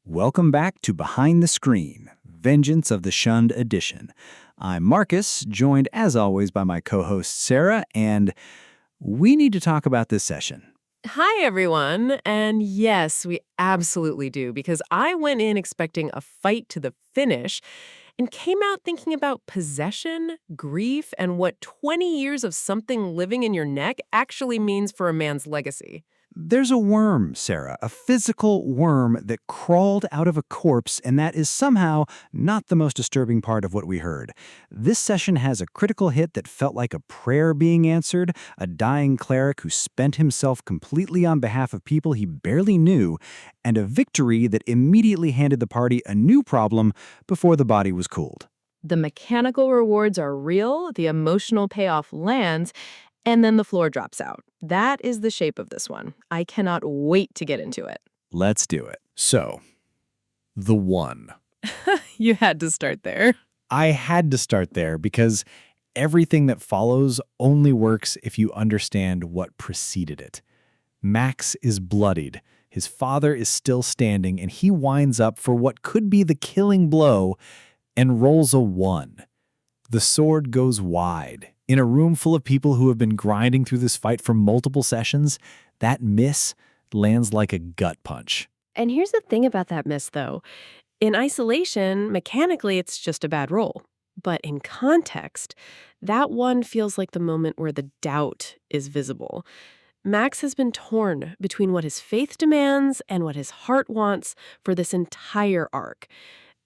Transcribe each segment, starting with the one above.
Welcome back to Behind the Screen, Vengeance of the Shunned Edition. I'm Marcus, joined as always by my co-host Sarah, and we need to talk about this session. Hi, everyone. And yes, we absolutely do, because I went in expecting a fight to the finish and came out thinking about possession, grief, and what 20 years of something living in your neck actually means for a man's legacy. There's a worm, Sarah, a physical worm that crawled out of a corpse, and that is somehow not the most disturbing part of what we heard. This session has a critical hit that felt like a prayer being answered, a dying cleric who spent himself completely on behalf of people he barely knew, and a victory that immediately handed the party a new problem before the body was cooled. The mechanical rewards are real, the emotional payoff lands, and then the floor drops out. That is the shape of this one. I cannot wait to get into it. Let's do it. So, the one. You had to start there. I had to start there because everything that follows only works if you understand what preceded it. Max is bloodied. His father is still standing, and he winds up for what could be the killing blow and rolls a 1. The sword goes wide. In a room full of people who have been grinding through this fight for multiple sessions, that miss lands like a gut punch. And here's the thing about that miss, though. In isolation, mechanically, it's just a bad roll. But in context, that one feels like the moment where the doubt is visible. Max has been torn between what his faith demands and what his heart wants for this entire arc.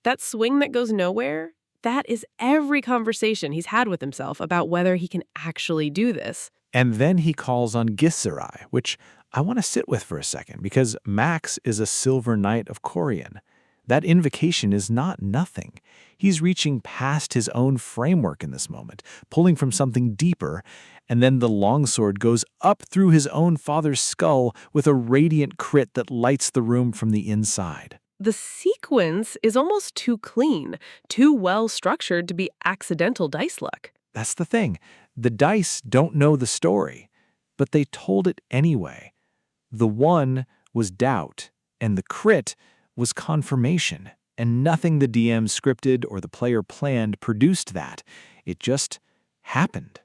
That swing that goes nowhere, that is every conversation he's had with himself about whether he can actually do this. And then he calls on Githzerai, which I want to sit with for a second, because Max is a Silver Knight of Corian. That invocation is not nothing. He's reaching past his own framework in this moment, pulling from something deeper, and then the longsword goes up through his own father's skull with a radiant crit that lights the room from the inside. The sequence is almost too clean, too well structured to be accidental dice luck. That's the thing. The dice don't know the story, but they told it anyway. The 1 was doubt, and the crit was confirmation, and nothing the DM scripted or the player planned produced that. It just happened.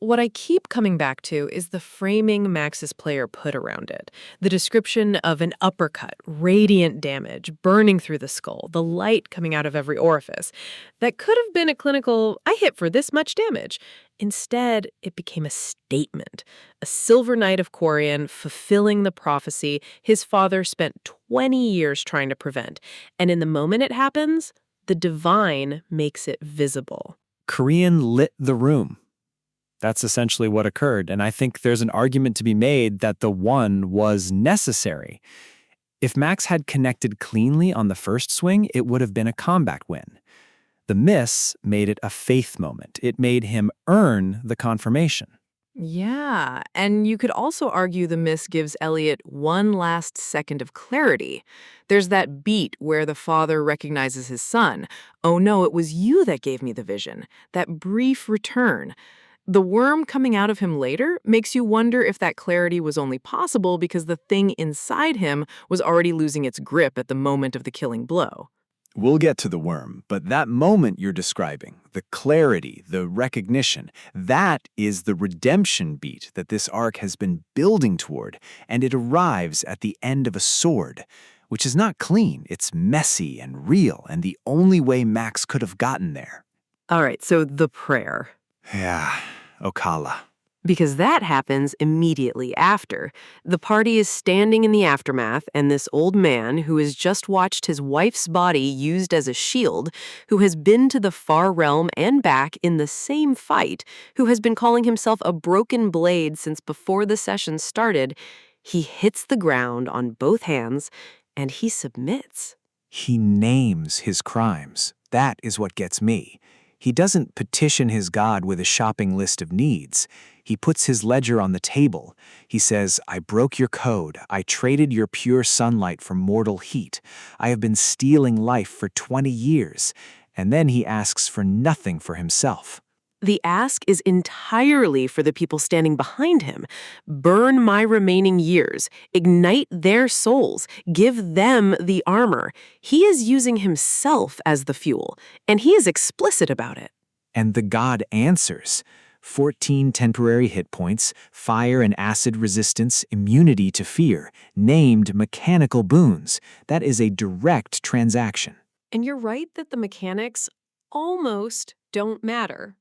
What I keep coming back to is the framing Max's player put around it. The description of an uppercut, radiant damage, burning through the skull, the light coming out of every orifice. That could have been a clinical, I hit for this much damage. Instead, it became a statement. A Silver Knight of Corian fulfilling the prophecy his father spent 20 years trying to prevent. And in the moment it happens, the divine makes it visible. Korean lit the room. That's essentially what occurred, and I think there's an argument to be made that the 1 was necessary. If Max had connected cleanly on the first swing, it would have been a combat win. The miss made it a faith moment. It made him earn the confirmation. Yeah, and you could also argue the miss gives Elliot one last second of clarity. There's that beat where the father recognizes his son. Oh no, it was you that gave me the vision. That brief return. The worm coming out of him later makes you wonder if that clarity was only possible because the thing inside him was already losing its grip at the moment of the killing blow. We'll get to the worm, but that moment you're describing, the clarity, the recognition, that is the redemption beat that this arc has been building toward, and it arrives at the end of a sword, which is not clean, it's messy and real, and the only way Max could have gotten there. All right, so the prayer. Yeah, Ocala. Because that happens immediately after. The party is standing in the aftermath, and this old man, who has just watched his wife's body used as a shield, who has been to the far realm and back in the same fight, who has been calling himself a broken blade since before the session started, he hits the ground on both hands, and he submits. He names his crimes. That is what gets me. He doesn't petition his God with a shopping list of needs. He puts his ledger on the table. He says, I broke your code. I traded your pure sunlight for mortal heat. I have been stealing life for 20 years. And then he asks for nothing for himself. The ask is entirely for the people standing behind him. Burn my remaining years, ignite their souls, give them the armor. He is using himself as the fuel, and he is explicit about it. And the god answers. 14 temporary hit points, fire and acid resistance, immunity to fear, named mechanical boons. That is a direct transaction. And you're right that the mechanics almost don't matter.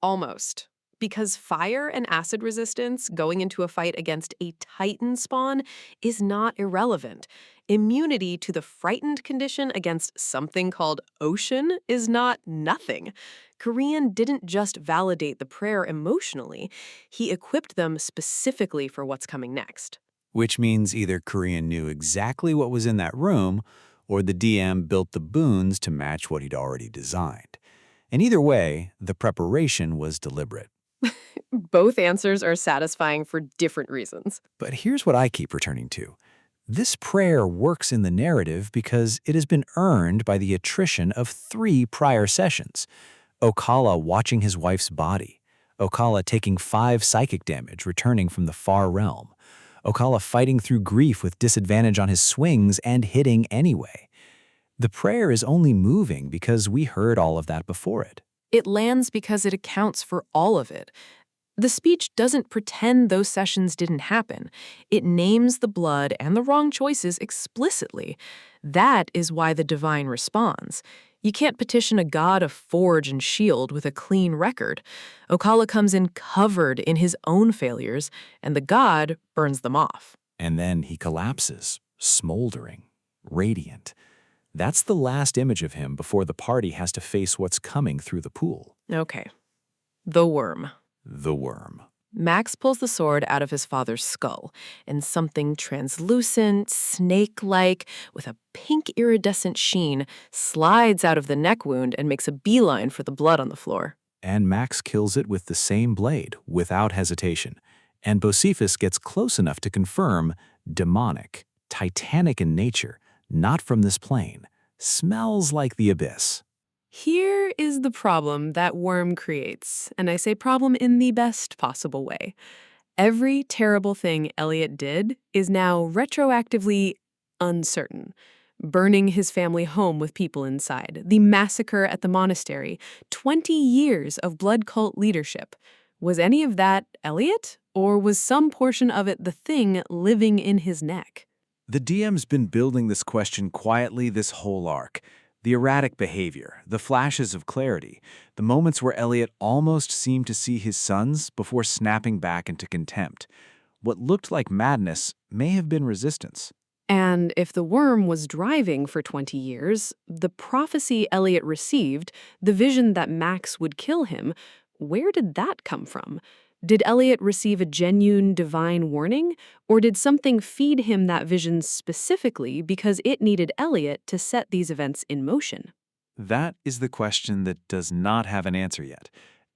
Almost. Because fire and acid resistance going into a fight against a Titan spawn is not irrelevant. Immunity to the frightened condition against something called ocean is not nothing. Korean didn't just validate the prayer emotionally, he equipped them specifically for what's coming next. Which means either Korean knew exactly what was in that room, or the DM built the boons to match what he'd already designed. And either way, the preparation was deliberate. Both answers are satisfying for different reasons. But here's what I keep returning to. This prayer works in the narrative because it has been earned by the attrition of 3 prior sessions. Ocala watching his wife's body. Ocala taking 5 psychic damage returning from the far realm. Ocala fighting through grief with disadvantage on his swings and hitting anyway. The prayer is only moving because we heard all of that before it. It lands because it accounts for all of it. The speech doesn't pretend those sessions didn't happen. It names the blood and the wrong choices explicitly. That is why the divine responds. You can't petition a god of forge and shield with a clean record. Ocala comes in covered in his own failures, and the god burns them off. And then he collapses, smoldering, radiant. That's the last image of him before the party has to face what's coming through the pool. Okay. The worm. The worm. Max pulls the sword out of his father's skull, and something translucent, snake-like, with a pink iridescent sheen, slides out of the neck wound and makes a beeline for the blood on the floor. And Max kills it with the same blade, without hesitation. And Bocephus gets close enough to confirm demonic, titanic in nature, not from this plane, smells like the abyss. Here is the problem that worm creates, and I say problem in the best possible way. Every terrible thing Elliot did is now retroactively uncertain. Burning his family home with people inside, the massacre at the monastery, 20 years of blood cult leadership. Was any of that Elliot, or was some portion of it the thing living in his neck? The DM's been building this question quietly this whole arc. The erratic behavior, the flashes of clarity, the moments where Elliot almost seemed to see his sons before snapping back into contempt. What looked like madness may have been resistance. And if the worm was driving for 20 years, the prophecy Elliot received, the vision that Max would kill him, where did that come from? Did Elliot receive a genuine divine warning, or did something feed him that vision specifically because it needed Elliot to set these events in motion? That is the question that does not have an answer yet.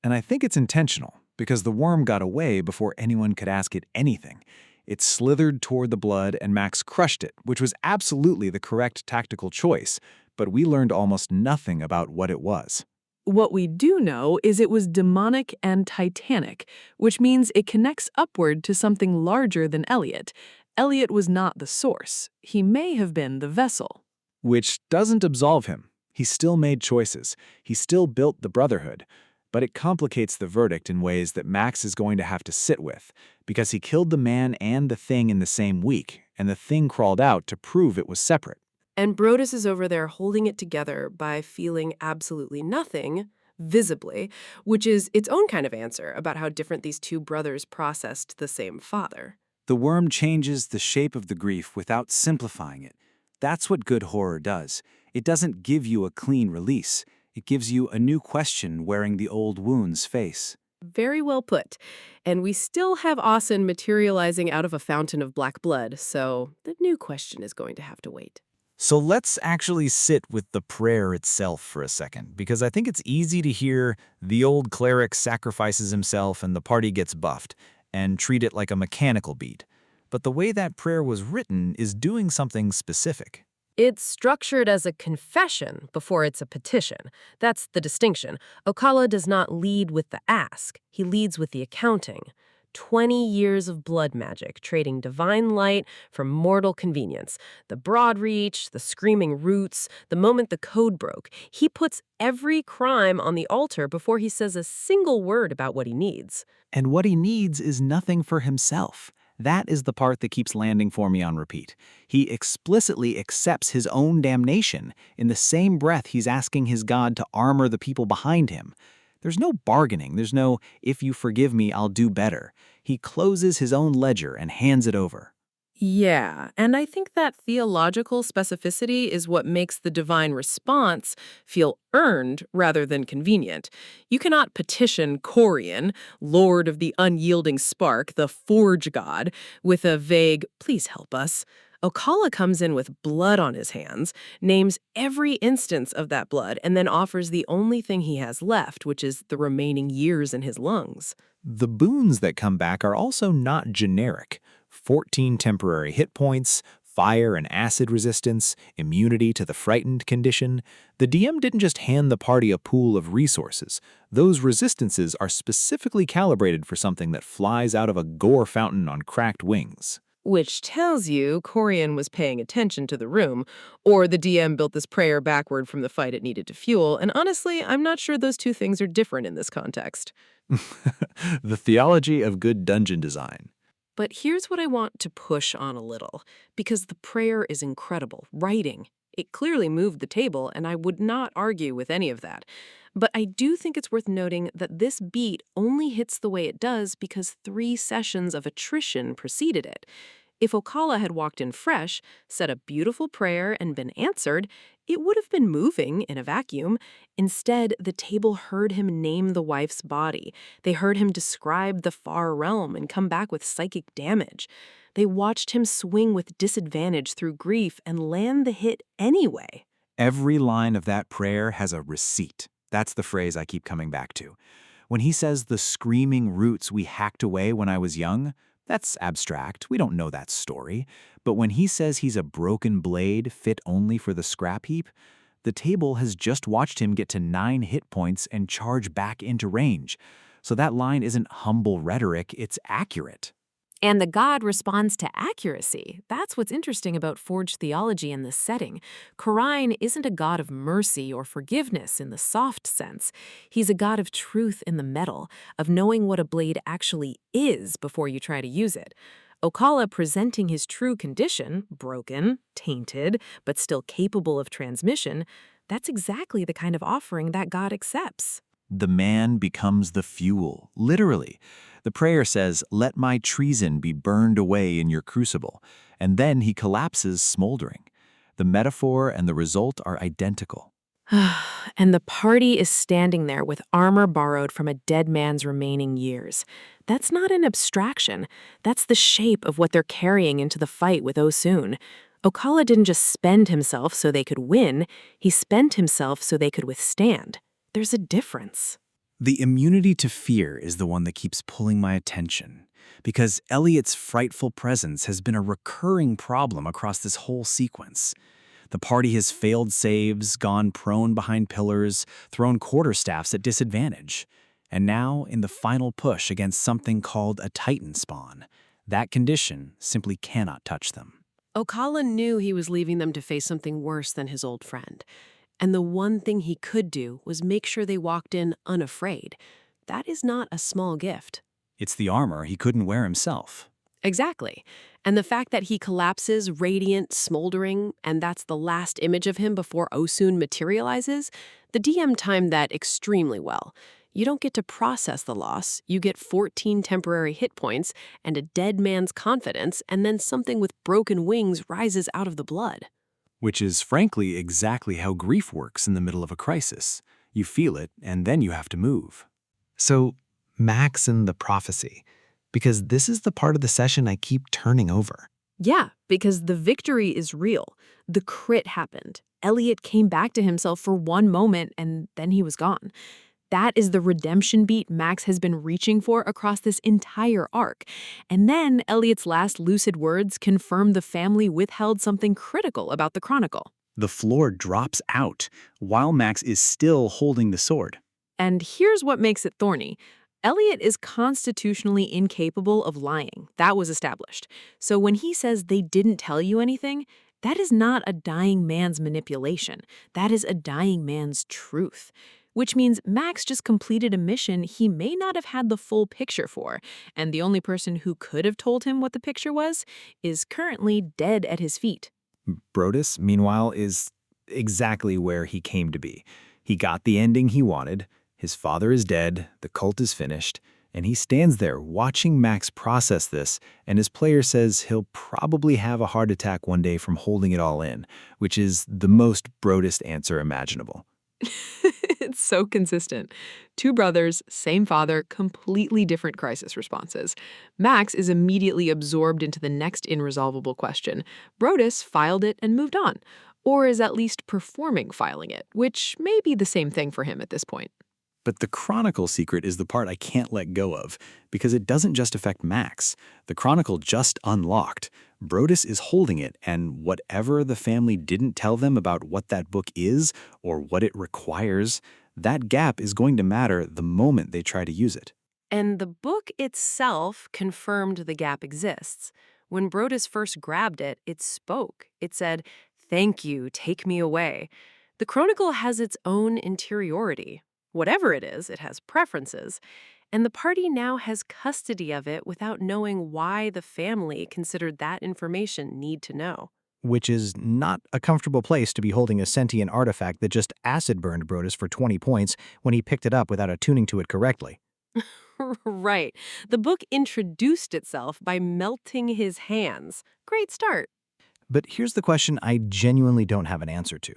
And I think it's intentional, because the worm got away before anyone could ask it anything. It slithered toward the blood and Max crushed it, which was absolutely the correct tactical choice, but we learned almost nothing about what it was. What we do know is it was demonic and titanic, which means it connects upward to something larger than Elliot. Elliot was not the source. He may have been the vessel. Which doesn't absolve him. He still made choices. He still built the Brotherhood. But it complicates the verdict in ways that Max is going to have to sit with, because he killed the man and the thing in the same week, and the thing crawled out to prove it was separate. And Brodus is over there holding it together by feeling absolutely nothing, visibly, which is its own kind of answer about how different these two brothers processed the same father. The worm changes the shape of the grief without simplifying it. That's what good horror does. It doesn't give you a clean release. It gives you a new question wearing the old wound's face. Very well put. And we still have Asen materializing out of a fountain of black blood, so the new question is going to have to wait. So let's actually sit with the prayer itself for a second, because I think it's easy to hear the old cleric sacrifices himself and the party gets buffed, and treat it like a mechanical beat. But the way that prayer was written is doing something specific. It's structured as a confession before it's a petition. That's the distinction. Ocala does not lead with the ask. He leads with the accounting. 20 years of blood magic, trading divine light for mortal convenience. The broad reach, the screaming roots, the moment the code broke. He puts every crime on the altar before he says a single word about what he needs. And what he needs is nothing for himself. That is the part that keeps landing for me on repeat. He explicitly accepts his own damnation. In the same breath, he's asking his God to armor the people behind him. There's no bargaining. There's no, if you forgive me, I'll do better. He closes his own ledger and hands it over. Yeah, and I think that theological specificity is what makes the divine response feel earned rather than convenient. You cannot petition Corian, Lord of the Unyielding Spark, the Forge God, with a vague, please help us. Ocala comes in with blood on his hands, names every instance of that blood, and then offers the only thing he has left, which is the remaining years in his lungs. The boons that come back are also not generic. 14 temporary hit points, fire and acid resistance, immunity to the frightened condition. The DM didn't just hand the party a pool of resources. Those resistances are specifically calibrated for something that flies out of a gore fountain on cracked wings. Which tells you Corian was paying attention to the room, or the DM built this prayer backward from the fight it needed to fuel, and honestly, I'm not sure those two things are different in this context. The theology of good dungeon design. But here's what I want to push on a little, because the prayer is incredible. Writing. It clearly moved the table, and I would not argue with any of that. But I do think it's worth noting that this beat only hits the way it does because 3 sessions of attrition preceded it. If Ocala had walked in fresh, said a beautiful prayer, and been answered, it would have been moving in a vacuum. Instead, the table heard him name the wife's body. They heard him describe the far realm and come back with psychic damage. They watched him swing with disadvantage through grief and land the hit anyway. Every line of that prayer has a receipt. That's the phrase I keep coming back to. When he says the screaming roots we hacked away when I was young, that's abstract. We don't know that story. But when he says he's a broken blade fit only for the scrap heap, the table has just watched him get to 9 hit points and charge back into range. So that line isn't humble rhetoric, it's accurate. And the god responds to accuracy. That's what's interesting about Forge theology in this setting. Corrine isn't a god of mercy or forgiveness in the soft sense. He's a god of truth in the metal, of knowing what a blade actually is before you try to use it. Ocala presenting his true condition, broken, tainted, but still capable of transmission, that's exactly the kind of offering that god accepts. The man becomes the fuel, literally. The prayer says, "Let my treason be burned away in your crucible," and then he collapses smoldering. The metaphor and the result are identical. And the party is standing there with armor borrowed from a dead man's remaining years. That's not an abstraction. That's the shape of what they're carrying into the fight with Osun. Ocala didn't just spend himself so they could win, he spent himself so they could withstand. There's a difference. The immunity to fear is the one that keeps pulling my attention, because Elliot's frightful presence has been a recurring problem across this whole sequence. The party has failed saves, gone prone behind pillars, thrown quarterstaffs at disadvantage. And now, in the final push against something called a Titan spawn, that condition simply cannot touch them. Ocala knew he was leaving them to face something worse than his old friend. And the one thing he could do was make sure they walked in unafraid. That is not a small gift. It's the armor he couldn't wear himself. Exactly. And the fact that he collapses, radiant, smoldering, and that's the last image of him before Osun materializes, the DM timed that extremely well. You don't get to process the loss. You get 14 temporary hit points and a dead man's confidence, and then something with broken wings rises out of the blood. Which is, frankly, exactly how grief works in the middle of a crisis. You feel it, and then you have to move. So, Max and the prophecy, because this is the part of the session I keep turning over. Yeah, because the victory is real. The crit happened. Elliot came back to himself for one moment, and then he was gone. That is the redemption beat Max has been reaching for across this entire arc. And then Elliot's last lucid words confirm the family withheld something critical about the Chronicle. The floor drops out while Max is still holding the sword. And here's what makes it thorny. Elliot is constitutionally incapable of lying. That was established. So when he says they didn't tell you anything, that is not a dying man's manipulation. That is a dying man's truth. Which means Max just completed a mission he may not have had the full picture for, and the only person who could have told him what the picture was is currently dead at his feet. Brodus, meanwhile, is exactly where he came to be. He got the ending he wanted. His father is dead, the cult is finished, and he stands there watching Max process this, and his player says he'll probably have a heart attack one day from holding it all in, which is the most Brodus answer imaginable. It's so consistent. Two brothers, same father, completely different crisis responses. Max is immediately absorbed into the next irresolvable question. Brodus filed it and moved on, or is at least performing filing it, which may be the same thing for him at this point. But the Chronicle secret is the part I can't let go of, because it doesn't just affect Max. The Chronicle just unlocked. Brodus is holding it, and whatever the family didn't tell them about what that book is or what it requires, that gap is going to matter the moment they try to use it. And the book itself confirmed the gap exists. When Brodus first grabbed it, it spoke. It said, "Thank you, take me away." The Chronicle has its own interiority. Whatever it is, it has preferences. And the party now has custody of it without knowing why the family considered that information need to know. Which is not a comfortable place to be holding a sentient artifact that just acid-burned Brodus for 20 points when he picked it up without attuning to it correctly. Right. The book introduced itself by melting his hands. Great start. But here's the question I genuinely don't have an answer to.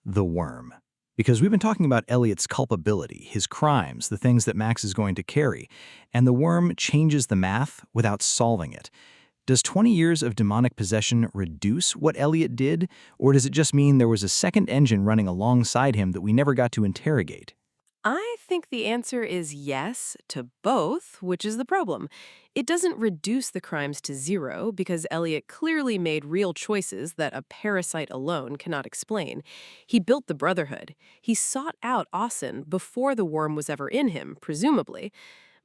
The worm. Because we've been talking about Elliot's culpability, his crimes, the things that Max is going to carry, and the worm changes the math without solving it. Does 20 years of demonic possession reduce what Elliot did, or does it just mean there was a second engine running alongside him that we never got to interrogate? I think the answer is yes to both, which is the problem. It doesn't reduce the crimes to zero because Elliot clearly made real choices that a parasite alone cannot explain. He built the Brotherhood. He sought out Austin before the worm was ever in him, presumably.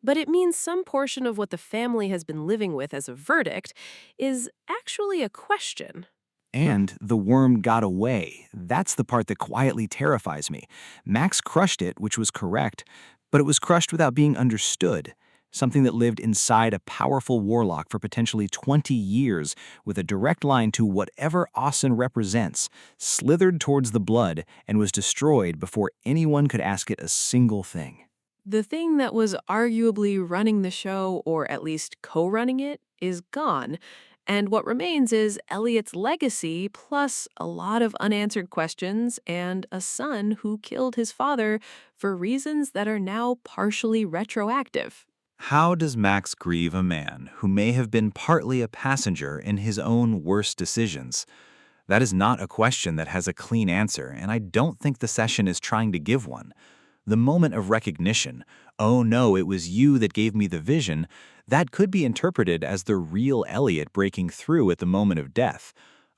But it means some portion of what the family has been living with as a verdict is actually a question. And the worm got away. That's the part that quietly terrifies me. Max crushed it, which was correct, but it was crushed without being understood. Something that lived inside a powerful warlock for potentially 20 years with a direct line to whatever Austin represents, slithered towards the blood and was destroyed before anyone could ask it a single thing. The thing that was arguably running the show, or at least co-running it, is gone. And what remains is Elliot's legacy plus a lot of unanswered questions and a son who killed his father for reasons that are now partially retroactive. How does Max grieve a man who may have been partly a passenger in his own worst decisions? That is not a question that has a clean answer, and I don't think the session is trying to give one. The moment of recognition, "Oh no, it was you that gave me the vision," that could be interpreted as the real Elliot breaking through at the moment of death.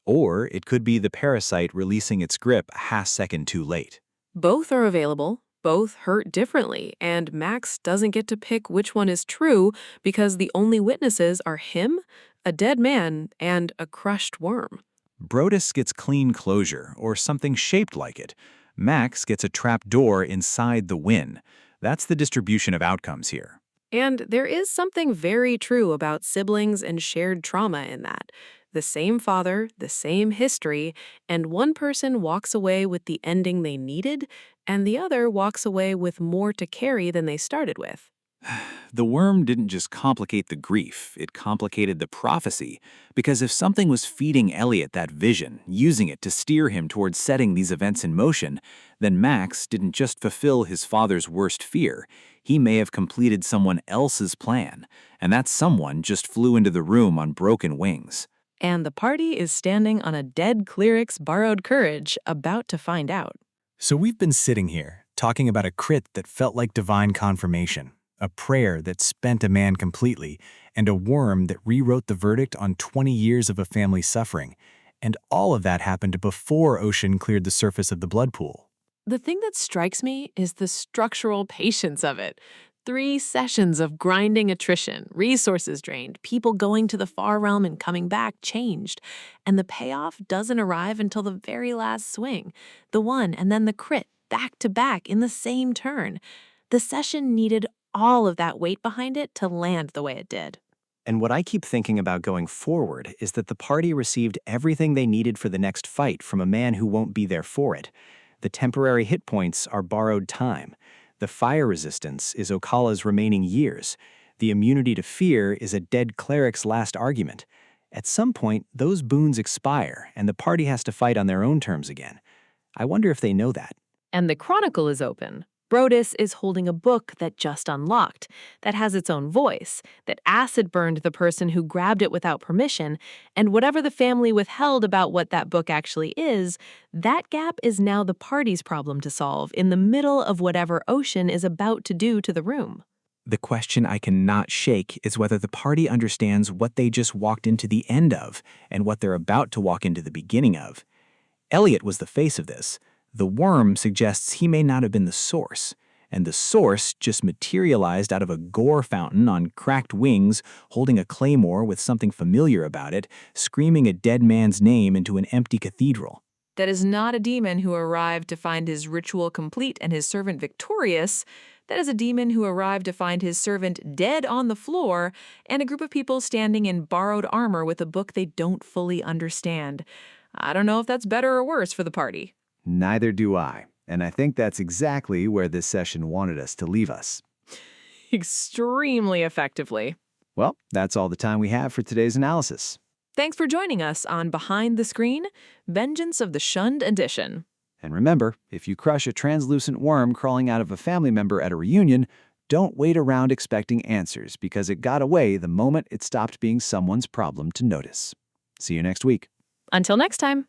Or it could be the parasite releasing its grip a half-second too late. Both are available. Both hurt differently, and Max doesn't get to pick which one is true because the only witnesses are him, a dead man, and a crushed worm. Brodus gets clean closure, or something shaped like it. Max gets a trap door inside the win. That's the distribution of outcomes here. And there is something very true about siblings and shared trauma in that. The same father, the same history, and one person walks away with the ending they needed, and the other walks away with more to carry than they started with. The worm didn't just complicate the grief, it complicated the prophecy. Because if something was feeding Elliot that vision, using it to steer him towards setting these events in motion, then Max didn't just fulfill his father's worst fear. He may have completed someone else's plan, and that someone just flew into the room on broken wings. And the party is standing on a dead cleric's borrowed courage, about to find out. So we've been sitting here, talking about a crit that felt like divine confirmation, a prayer that spent a man completely, and a worm that rewrote the verdict on 20 years of a family's suffering. And all of that happened before Ocean cleared the surface of the blood pool. The thing that strikes me is the structural patience of it. 3 sessions of grinding attrition, resources drained, people going to the far realm and coming back changed. And the payoff doesn't arrive until the very last swing. The one and then the crit, back to back in the same turn. The session needed all of that weight behind it to land the way it did. And what I keep thinking about going forward is that the party received everything they needed for the next fight from a man who won't be there for it. The temporary hit points are borrowed time. The fire resistance is Ocala's remaining years. The immunity to fear is a dead cleric's last argument. At some point, those boons expire, and the party has to fight on their own terms again. I wonder if they know that. And the chronicle is open. Brodus is holding a book that just unlocked, that has its own voice, that acid burned the person who grabbed it without permission, and whatever the family withheld about what that book actually is, that gap is now the party's problem to solve in the middle of whatever Ocean is about to do to the room. The question I cannot shake is whether the party understands what they just walked into the end of and what they're about to walk into the beginning of. Elliot was the face of this. The worm suggests he may not have been the source, and the source just materialized out of a gore fountain on cracked wings, holding a claymore with something familiar about it, screaming a dead man's name into an empty cathedral. That is not a demon who arrived to find his ritual complete and his servant victorious. That is a demon who arrived to find his servant dead on the floor and a group of people standing in borrowed armor with a book they don't fully understand. I don't know if that's better or worse for the party. Neither do I, and I think that's exactly where this session wanted us to leave us. Extremely effectively. Well, that's all the time we have for today's analysis. Thanks for joining us on Behind the Screen, Vengeance of the Shunned Edition. And remember, if you crush a translucent worm crawling out of a family member at a reunion, don't wait around expecting answers because it got away the moment it stopped being someone's problem to notice. See you next week. Until next time.